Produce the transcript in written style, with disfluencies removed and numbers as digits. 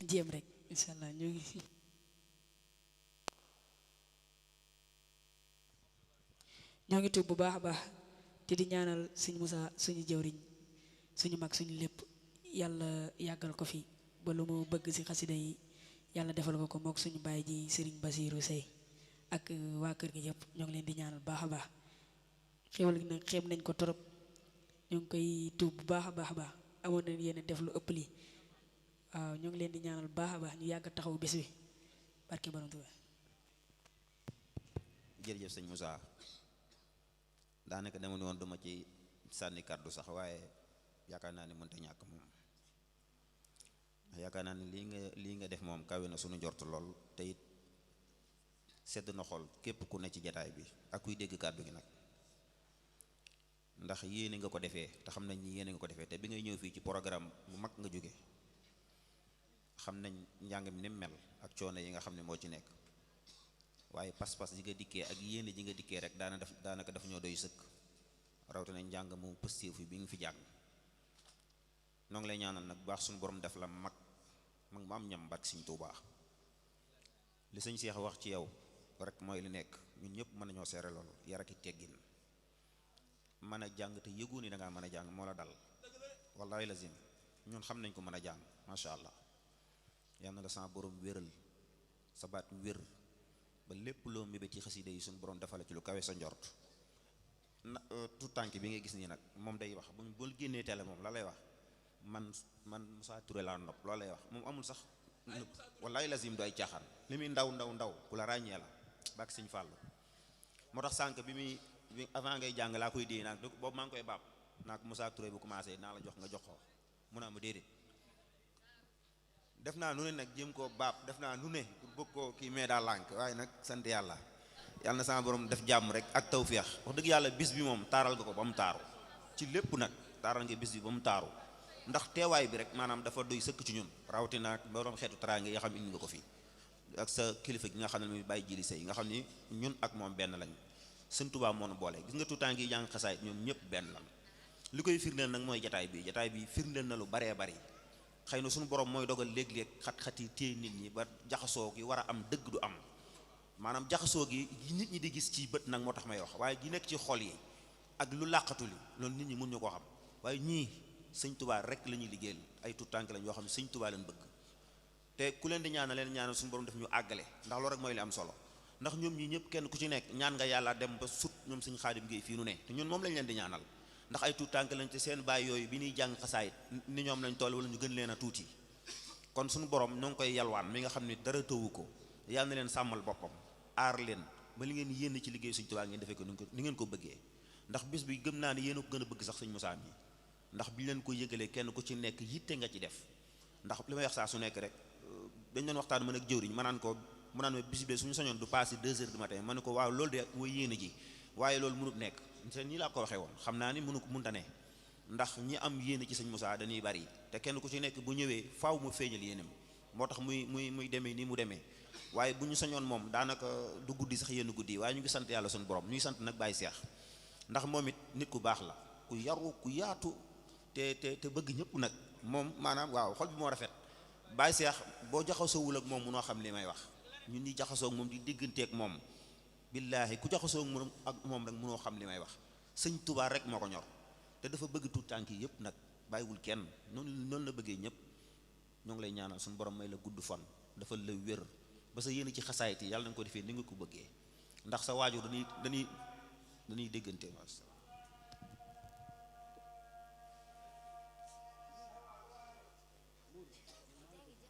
jéem rek incha allah ñu ngi ñoo ngi tuub bu baax a baax te di ñaanal suñu Musaa suñu jëwriñ suñu mag suñu lépp yàlla yàggal ko fi ba lu mu bëgg ci xasida yi yàlla defal ko mook suñu baay ji Serigne Basirou Sey ak waa kër gi yëpp ñoo ngi leen di ñaanal baax a baax xéwal gi nag xeeb nañ ko torop ñoo ngi koy tuub bu baax a baax a baax amoon nañ yéen def lu ëpp lii waaw ñoo ngi leen di ñaanal baax a baax ñu yàgg taxaw bés bi barke borom Tuubaa. jërëjëf sëñ Moussa daanaka dama ne woon duma ci sànni kàddu sax waaye yaakaar naa ne mënta ñàkk moom yaakaar naa ne lii nga def moom kawe na suñu njort lool te it sedd na xol képp ku ne ci jataay bi ak kuy dégg kàddu gi nag ndax yéene nga ko defee te xam nañ ni yéene nga ko defee te bi ngay ñëw fii ci programme bu mag nga jóge xam nañ njàng mi ni mel ak coono yi nga xam ne moo ci nekk waaye pas-pas ji nga dikkee ak yéene ji nga dikkee rek daanaka dafa ñoo doy sëkk rawatina njàng mu pëstéef fi bi nga fi jàng noo ngi lay ñaanal nag baax suñu borom def la mag mu am ñam barke Sëñ Tuubaa li sëñ Seex wax ci yow rek mooy li nekk ñun ñëpp mën nañoo seere loolu yar ak i teggin mën a jàng te yëgu ni da ngaa mën a jàng moo la dal wallahi lazim ñun xam nañ ko mën a jàng macha allah yal na la sa borom wéral sa baat wér ba lépp loo mébét ci xasida yi suñu borom defal ci lu kawe sa njort na tout tànk bi ngay gis nii nag moom day wax bu génnee télé moom la lay wax man Moussa Touré laa nopp loolu lay wax moom amul sax wallahi lazim du ay caaxaan li muy ndaw ku la ràññee la bak Sëñ Fàllu moo tax sànq bi avant ngay jàng laa koy dee naag boobu maa ngi koy baab naa ko Moussa Touré bu commencé naa la jox nga jox ko mun naa ma déedéet def naa nu ne nag jéem koo baab def naa nu ne pour bëgg koo kii mais daa lànk waaye nag sant yàlla yàlla na sama borom def jàmm rek ak tawféex wax dëgg yàlla bis bi moom taaral nga ko ba mu taaru ci lépp nag taaral nga bis bi ba mu taaru ndax teewaay bi rek maanaam dafa doy sëkk ci ñun rawatina borom xeetu teraanga yi nga xam indi nga ko fi ak sa kilifa gi nga xam ne muy bàyyi jili sëy nga xam ni ñun ak moom benn lañ Sëñ Tuubaa moo nu boole gis nga tuutànk yi jàng xasaay ñoom ñëpp benn lan li koy firndeel nag mooy jataay bi firndeel na lu baree bari xëy na suñu borom mooy dogal léeg-léeg xat-xat yi téye nit ñi ba jaxasoo gi war a am dëgg du am maanaam jaxasoo gi nit ñi di gis ci bët nag moo tax may wax waaye gi nekk ci xol yi ak lu làqatu li loolu nit ñi mun ñu ko xam waaye ñii Sëñ Tuubaa rek la ñuy liggéeyal ay tuutànk lañ yoo xam ne Sëñ Tuubaa leen bëgg te ku leen di ñaanal suñu borom def ñu àggale ndax loolu rek mooy li am solo ndax ñoom ñii ñëpp kenn ku ci nekk ñaan nga yàlla dem ba sut ñoom Sëñ Xaadim Géey fii nu ne te ñun moom lañ leen di ñaanal ndax ay tuut tànk lañ te seen baay yooyu bi ñuy jàng xasaayit ni ñoom lañ toll wala ñu gën leen a tuuti kon suñu borom ñoo ngi koy yalwaan mi nga xam ne dara tëwu ko yàlla na leen sàmmal boppam aar leen ba li ngeen yénn ci liggéey Sëñ Tuubaa ngeen defee ko ni ngeen ko bëggee ndax bis bi gëm naa ne yéen a ko gën a bëgg sax Sëñ Musaa mi ndax bi leen ko yëgalee kenn ku ci nekk yitte nga ci def ndax li may wax saa su nekk rek dañ doon waxtaan mën ak jëwriñ ma naan ko mu naan ma bis bi suñu sañoon du passé 2 heures du matin ma ne ko waaw loolu de mooy yéene ji waaye loolu mënut nekk te nii laa ko waxee woon xam naa ni mënta ne ndax ñi am yéene ci Sëñ Musaa dañuy bari te kenn ku ci nekk bu ñëwee faaw mu feeñal yéenam moo tax muy demee nii mu demee waaye bu ñu sañoon moom daanaka du guddi sax yenn guddi waaye ñu ngi sant yàlla suñu borom ñuy sant nag Baye Cheikh ndax moom it nit ku baax la ku yaru ku yaatu te bëgg ñëpp nag moom maanaam waaw xol bi moo rafet Baye Cheikh boo jaxasoowul ak moom munoo xam li may wax ñun ñi jaxasoo ak moom di digganteeg moom billaahi ku jaxasoo ak moom rek munoo xam li may wax Sëñ Tuubaa rek moo ko ñor te dafa bëgg tuut tànk yi yëpp nag bàyyiwul kenn noonu la bëggee ñëpp ñoo ngi lay ñaanal suñu borom may la gudd fan dafa la wér ba sa yéene ci xasaayit yi yàlla na nga ko defee ni nga ko bëggee ndax sa waajur dañuy déggante